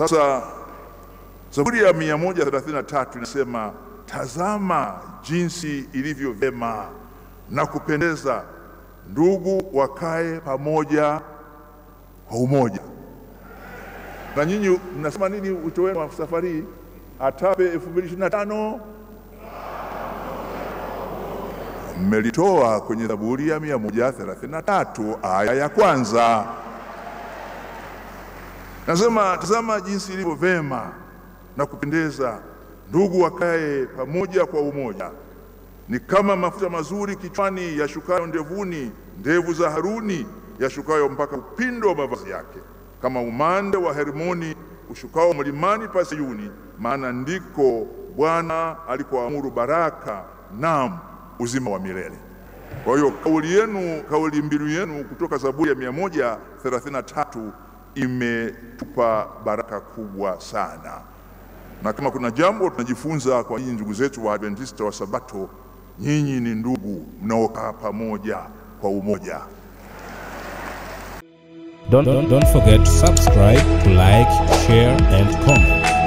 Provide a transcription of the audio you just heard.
Sasa Zaburi ya 133 inasema, tazama jinsi ilivyo vyema na kupendeza ndugu wakae pamoja kwa umoja. Na nyinyi mnasema nini wito wenu wa safari ATAPE 2025? Mmelitoa kwenye Zaburi ya 133 aya ya kwanza. Nasema, tazama jinsi ilivyo vyema na kupendeza ndugu wakae pamoja kwa umoja. Ni kama mafuta mazuri kichwani yashukayo ndevuni, ndevu za Haruni yashukayo mpaka upindo wa mavazi yake, kama umande wa Hermoni ushukao mlimani pa Sayuni, maana ndiko Bwana alikoamuru baraka na uzima wa milele. Kwa hiyo kauli mbiu yenu kutoka Zaburi ya 133 imetupa baraka kubwa sana. Na kama kuna jambo tunajifunza kwa nyinyi ndugu zetu wa Adventista wa Sabato, nyinyi ni ndugu mnaokaa pamoja kwa umoja. Don't forget to subscribe, to like, share and comment.